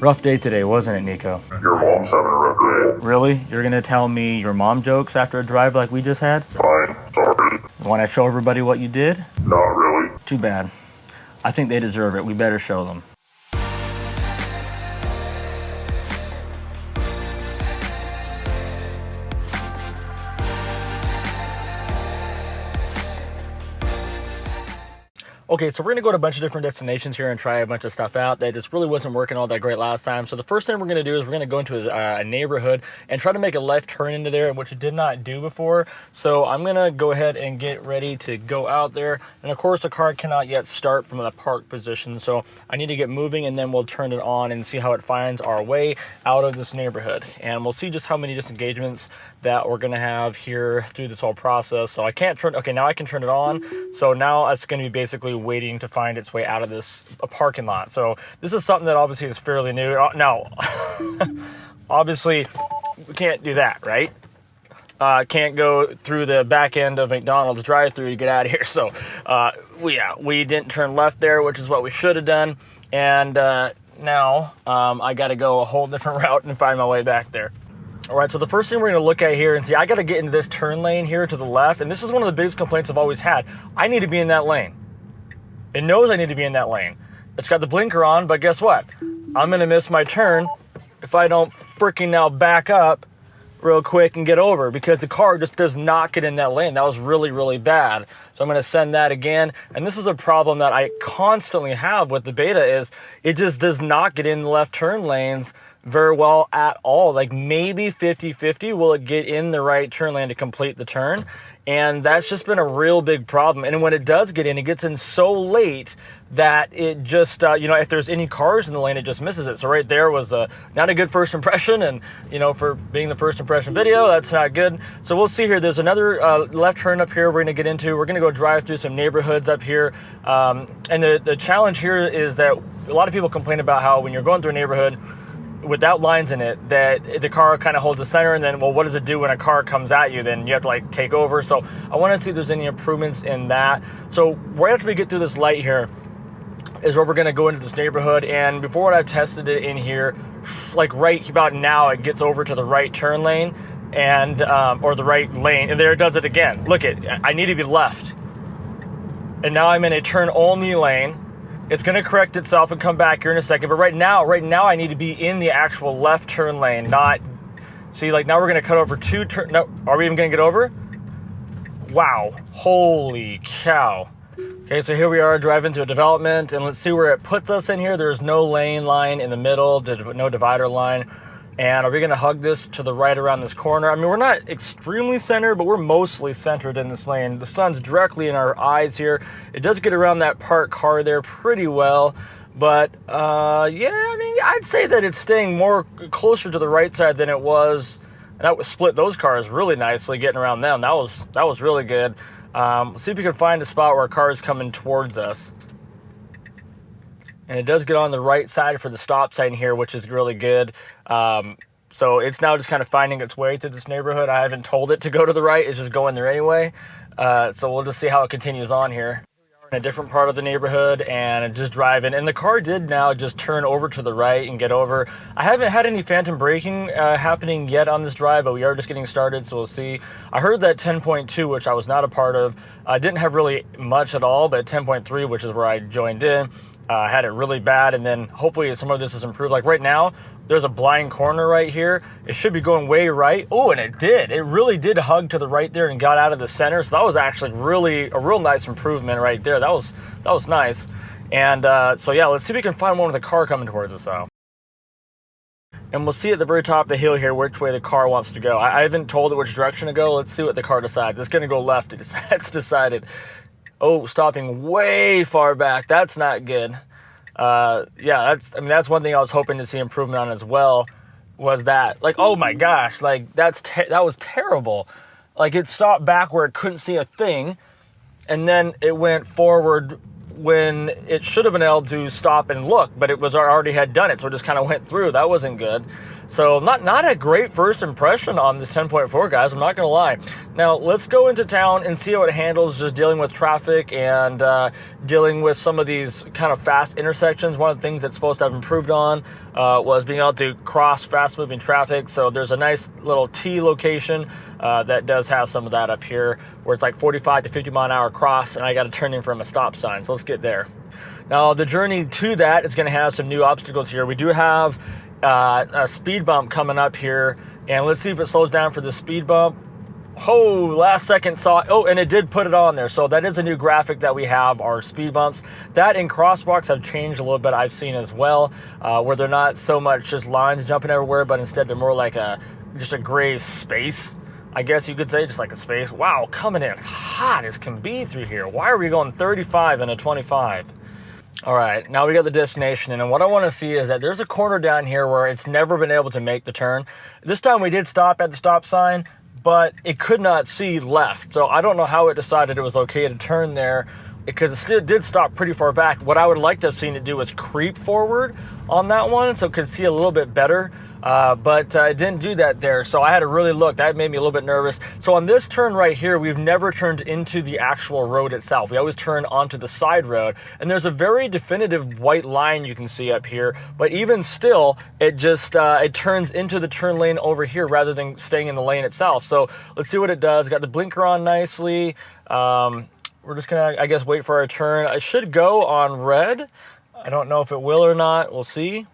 Rough day today, wasn't it, Nico? Your mom's having a rough day. Really? You're gonna tell me your mom jokes after a drive like we just had? Fine, sorry. Want to show everybody what you did? Not really. Too bad. I think they deserve it. We better show them. Okay, so we're gonna go to a bunch of different destinations here and try a bunch of stuff out that just really wasn't working all that great last time. So the first thing we're gonna do is we're gonna go into a neighborhood and try to make a left turn into there, which I did not do before. So I'm gonna go ahead and get ready to go out there. And of course the car cannot yet start from the park position. So I need to get moving and then we'll turn it on and see how it finds our way out of this neighborhood. And we'll see just how many disengagements that we're gonna have here through this whole process. So I can't turn, okay, now I can turn it on. So now it's gonna be basically waiting to find its way out of this parking lot. So this is something that obviously is fairly new. Now, obviously we can't do that, right? Can't go through the back end of McDonald's drive-through to get out of here. So we didn't turn left there, which is what we should have done. And now I got to go a whole different route and find my way back there. All right, so the first thing we're gonna look at here and see, I gotta get into this turn lane here to the left. And this is one of the biggest complaints I've always had. I need to be in that lane. It knows I need to be in that lane. It's got the blinker on, but guess what? I'm gonna miss my turn if I don't freaking now back up real quick and get over, because the car just does not get in that lane. That was really, really bad. So I'm gonna send that again. And this is a problem that I constantly have with the Beta, is it just does not get in the left turn lanes very well at all. Like maybe 50-50 will it get in the right turn lane to complete the turn. And that's just been a real big problem. And when it does get in, it gets in so late that it just, if there's any cars in the lane, it just misses it. So right there was not a good first impression. And, for being the first impression video, that's not good. So we'll see here. There's another left turn up here we're going to get into. We're going to go drive through some neighborhoods up here. And the challenge here is that a lot of people complain about how when you're going through a neighborhood without lines in it, that the car kind of holds the center, and then, well, what does it do when a car comes at you? Then you have to take over. So I want to see if there's any improvements in that. So right after we get through this light here is where we're going to go into this neighborhood. And before I've tested it in here, right about now, it gets over to the right turn lane and or the right lane, and there it does it again. Look, I need to be left, and now I'm in a turn only lane. It's going to correct itself and come back here in a second. But right now I need to be in the actual left turn lane, not... See, now we're going to cut over two turn... No, are we even going to get over? Wow. Holy cow. Okay, so here we are driving through a development, and let's see where it puts us in here. There's no lane line in the middle, no divider line. And are we going to hug this to the right around this corner? I mean, we're not extremely centered, but we're mostly centered in this lane. The sun's directly in our eyes here. It does get around that parked car there pretty well. But, I'd say that it's staying more closer to the right side than it was. That would split those cars really nicely, getting around them. That was really good. Let's see if we can find a spot where a car is coming towards us. And it does get on the right side for the stop sign here, which is really good. So it's now just kind of finding its way through this neighborhood. I haven't told it to go to the right. It's just going there anyway. So we'll just see how it continues on here. We're in a different part of the neighborhood and just driving. And the car did now just turn over to the right and get over. I haven't had any phantom braking happening yet on this drive, but we are just getting started, so we'll see. I heard that 10.2, which I was not a part of, didn't have really much at all, but 10.3, which is where I joined in, had it really bad. And then hopefully some of this is improved. Like right now, there's a blind corner right here. It should be going way right. Oh, and it did. It really did hug to the right there and got out of the center. So that was actually really a real nice improvement right there. That was nice. And so yeah, let's see if we can find one with a car coming towards us now. And we'll see at the very top of the hill here which way the car wants to go. I haven't told it which direction to go. Let's see what the car decides. It's going to go left. It's decided. Oh, stopping way far back. That's not good. That's one thing I was hoping to see improvement on as well, was that, oh my gosh, that was terrible. It stopped back where it couldn't see a thing, and then it went forward when it should have been able to stop and look, but it was already had done it, so it just kind of went through. That wasn't good. So not a great first impression on this 10.4, guys. I'm not gonna lie. Now let's go into town and see how it handles just dealing with traffic and dealing with some of these kind of fast intersections. One of the things that's supposed to have improved on was being able to cross fast moving traffic. So there's a nice little T location that does have some of that up here where it's like 45 to 50 mile an hour cross, and I got to turn in from a stop sign. So let's get there. Now the journey to that is going to have some new obstacles here. We do have a speed bump coming up here, and let's see if it slows down for the speed bump. Oh, last second saw, oh, and it did put it on there. So that is a new graphic that we have, our speed bumps. That and crosswalks have changed a little bit, I've seen as well, where they're not so much just lines jumping everywhere, but instead they're more like just a gray space, I guess you could say, just like a space. Wow, coming in hot as can be through here. Why are we going 35 and a 25? All right, now we got the destination, and what I want to see is that there's a corner down here where it's never been able to make the turn. This time we did stop at the stop sign, but it could not see left. So I don't know how it decided it was okay to turn there, because it still did stop pretty far back. What I would like to have seen it do was creep forward on that one so it could see a little bit better. But it didn't do that there, so I had to really look. That made me a little bit nervous. So on this turn right here, we've never turned into the actual road itself. We always turn onto the side road, and there's a very definitive white line you can see up here, but even still, it just it turns into the turn lane over here rather than staying in the lane itself. So let's see what it does. Got the blinker on nicely. We're just gonna, I guess, wait for our turn. I should go on red. I don't know if it will or not. We'll see.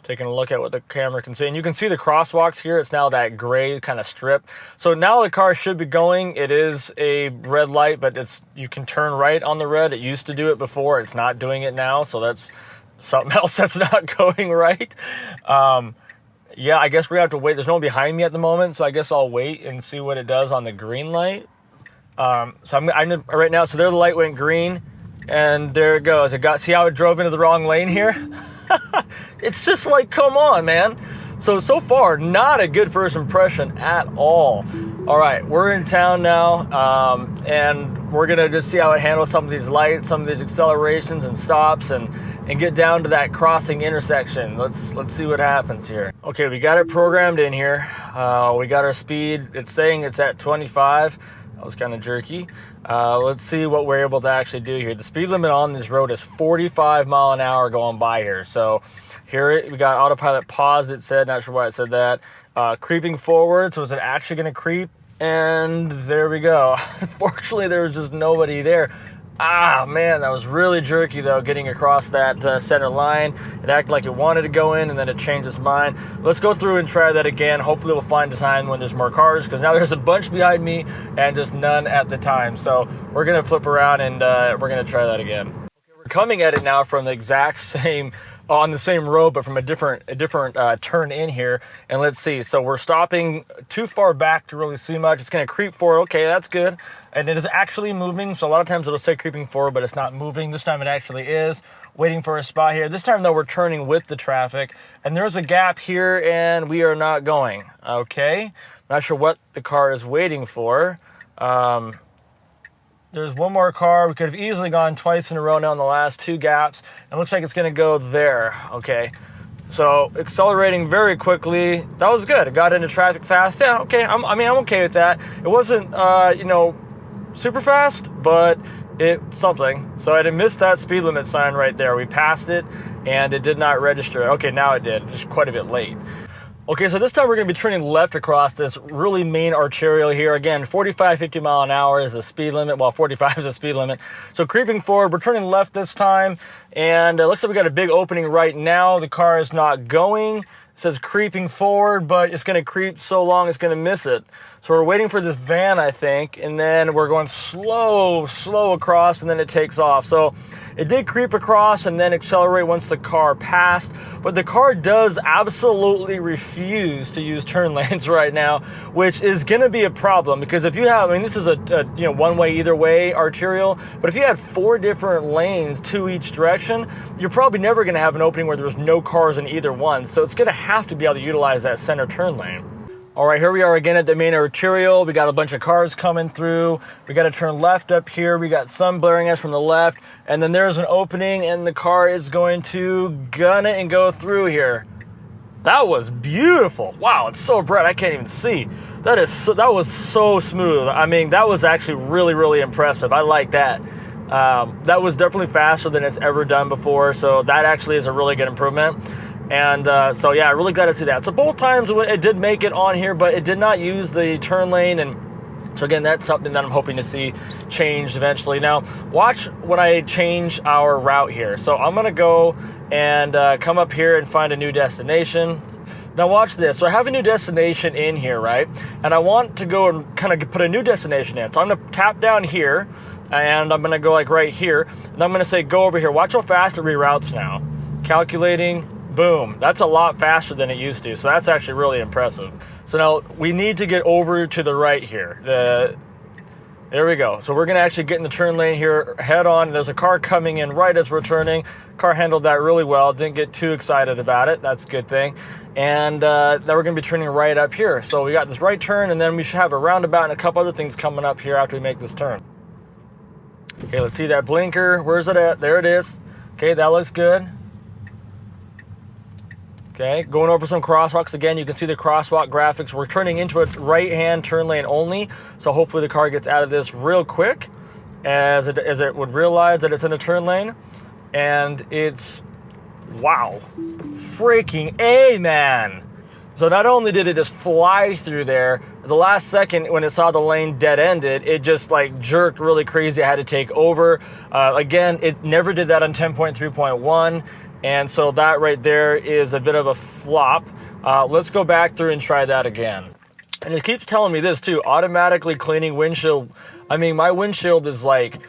Taking a look at what the camera can see, and you can see the crosswalks here. It's now that gray kind of strip. So now the car should be going. It is a red light, but you can turn right on the red. It used to do it before. It's not doing it now, so that's something else that's not going right. Yeah, I guess we have to wait. There's no one behind me at the moment, so I guess I'll wait and see what it does on the green light. So I'm right now. So there, the light went green, and there it goes. See how it drove into the wrong lane here? It's just like, come on, man. So far, not a good first impression at all. All right, we're in town now, and we're gonna just see how it handles some of these lights, some of these accelerations and stops, and get down to that crossing intersection. Let's see what happens here. Okay, we got it programmed in here. We got our speed. It's saying it's at 25. That was kind of jerky. Let's see what we're able to actually do here. The speed limit on this road is 45 mile an hour going by here. So here we got autopilot paused, it said, not sure why it said that. Creeping forward, so is it actually gonna creep? And there we go. Unfortunately, there was just nobody there. Ah, man, that was really jerky, though, getting across that center line. It acted like it wanted to go in, and then it changed its mind. Let's go through and try that again. Hopefully we'll find a time when there's more cars, because now there's a bunch behind me and just none at the time. So we're going to flip around, and we're going to try that again. Okay, we're coming at it now from the exact same, on the same road, but from a different turn in here. And let's see. So we're stopping too far back to really see much. It's going to creep forward. Okay, that's good. And it is actually moving. So a lot of times it'll say creeping forward, but it's not moving. This time it actually is. Waiting for a spot here. This time, though, we're turning with the traffic. And there's a gap here, and we are not going. Okay. Not sure what the car is waiting for. There's one more car. We could have easily gone twice in a row now in the last two gaps. It looks like it's going to go there. Okay. So accelerating very quickly. That was good. It got into traffic fast. Yeah, okay. I'm okay with that. It wasn't, super fast, but it's something. So I didn't miss that speed limit sign right there. We passed it, and it did not register. Okay, now it did. Just quite a bit late. Okay, so this time we're going to be turning left across this really main arterial here. Again, 45, 50 mile an hour is the speed limit. Well, 45 is the speed limit. So creeping forward, we're turning left this time. And it looks like we got a big opening right now. The car is not going. It says creeping forward, but it's going to creep so long it's going to miss it. So we're waiting for this van, I think. And then we're going slow across, and then it takes off. So it did creep across and then accelerate once the car passed, but the car does absolutely refuse to use turn lanes right now, which is going to be a problem, because if you have, this is a one-way either way arterial, but if you had 4 different lanes to each direction, you're probably never going to have an opening where there's no cars in either one. So it's going to have to be able to utilize that center turn lane. All right, here we are again at the main arterial. We got a bunch of cars coming through. We got to turn left up here. We got sun blaring us from the left, and then there's an opening, and the car is going to gun it and go through here. That was beautiful. Wow, it's so bright I can't even see. That was so smooth. I mean, that was actually really, really impressive. I like that. That was definitely faster than it's ever done before, so that actually is a really good improvement. And so yeah, really glad to see that. So both times it did make it on here, but it did not use the turn lane, and so again, that's something that I'm hoping to see changed eventually. Now, watch when I change our route here. So I'm gonna go and come up here and find a new destination. Now watch this. So I have a new destination in here, right? And I want to go and kind of put a new destination in. So I'm gonna tap down here, and I'm gonna go like right here, and I'm gonna say go over here. Watch how fast it reroutes now. Calculating, boom. That's a lot faster than it used to. So that's actually really impressive. So now we need to get over to the right here. There we go. So we're gonna actually get in the turn lane here, head on. There's a car coming in right as we're turning. Car handled that really well. Didn't get too excited about it. That's a good thing. And then we're gonna be turning right up here. So we got this right turn, and then we should have a roundabout and a couple other things coming up here after we make this turn. Okay, let's see that blinker. Where's it at? There it is. Okay, that looks good. Okay, going over some crosswalks again. You can see the crosswalk graphics. We're turning into a right-hand turn lane only, so hopefully the car gets out of this real quick as it would realize that it's in a turn lane. And it's, wow, freaking A, man. So not only did it just fly through there, the last second when it saw the lane dead-ended, it just like jerked really crazy. I had to take over. Again, it never did that on 10.3.1. And so that right there is a bit of a flop. Let's go back through and try that again. And it keeps telling me this too, automatically cleaning windshield. I mean, my windshield is like,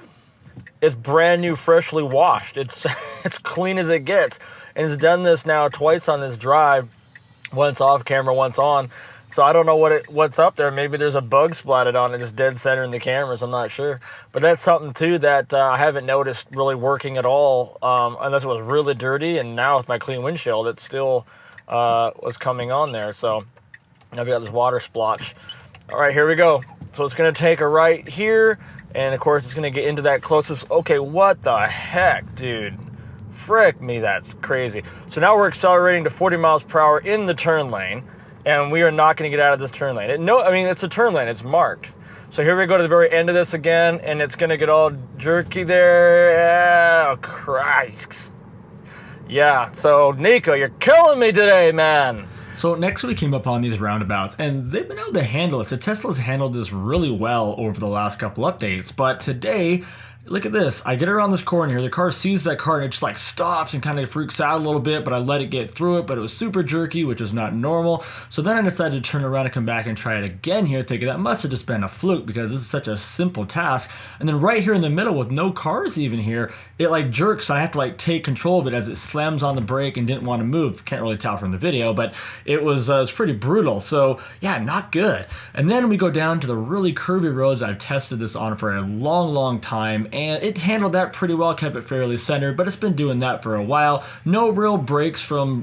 it's brand new, freshly washed. It's it's clean as it gets. And it's done this now twice on this drive, once off camera, once on. So I don't know what's up there. Maybe there's a bug splatted on it, just dead center in the cameras. I'm not sure. But that's something too that I haven't noticed really working at all, unless it was really dirty. And now with my clean windshield, it still was coming on there. So now we got this water splotch. All right, here we go. So it's going to take a right here. And of course, it's going to get into that closest. Okay, what the heck, dude? Frick me, that's crazy. So now we're accelerating to 40 miles per hour in the turn lane. And we are not going to get out of this turn lane. I mean, it's a turn lane. It's marked. So here we go to the very end of this again, and it's going to get all jerky there. Oh, Christ. Yeah, so Nico, you're killing me today, man. So next we came up on these roundabouts, and they've been able to handle it. So Tesla's handled this really well over the last couple updates, but today, look at this. I get around this corner here. The car sees that car and it just like stops and kind of freaks out a little bit, but I let it get through it, but it was super jerky, which is not normal. So then I decided to turn around and come back and try it again here, thinking that must have just been a fluke because this is such a simple task. And then right here in the middle with no cars even here, it like jerks. And I have to like take control of it as it slams on the brake and didn't want to move. Can't really tell from the video, but it was pretty brutal. So yeah, not good. And then we go down to the really curvy roads I've tested this on for a long, long time. And it handled that pretty well, kept it fairly centered, but it's been doing that for a while. No real breaks from,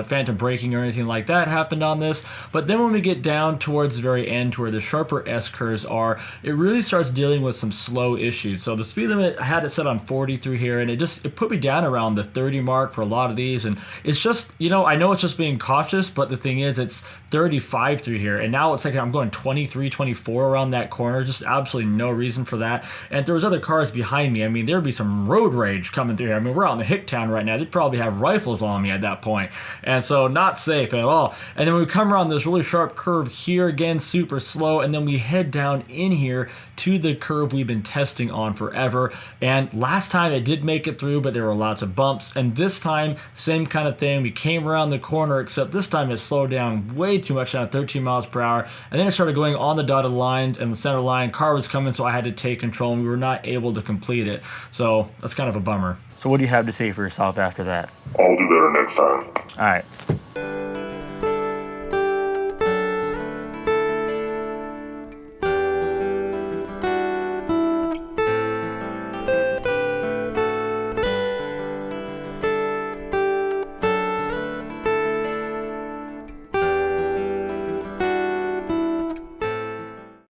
phantom braking or anything like that happened on this. But then when we get down towards the very end to where the sharper S curves are, it really starts dealing with some slow issues. So the speed limit, I had it set on 40 through here, and it put me down around the 30 mark for a lot of these. And it's just, I know it's just being cautious, but the thing is, it's 35 through here. And now it's like I'm going 23, 24 around that corner. Just absolutely no reason for that. And there was other cars behind me. I mean, there'd be some road rage coming through here. I mean, we're out in the hick town right now. They'd probably have rifles on me at that point. And so not safe at all. And then we come around this really sharp curve here again, super slow. And then we head down in here to the curve we've been testing on forever. And last time it did make it through, but there were lots of bumps. And this time, same kind of thing. We came around the corner, except this time it slowed down way too much, down at 13 miles per hour. And then it started going on the dotted line and the center line. Car was coming, so I had to take control, and we were not able to complete it. So that's kind of a bummer. So what do you have to say for yourself after that? I'll do better next time. All right.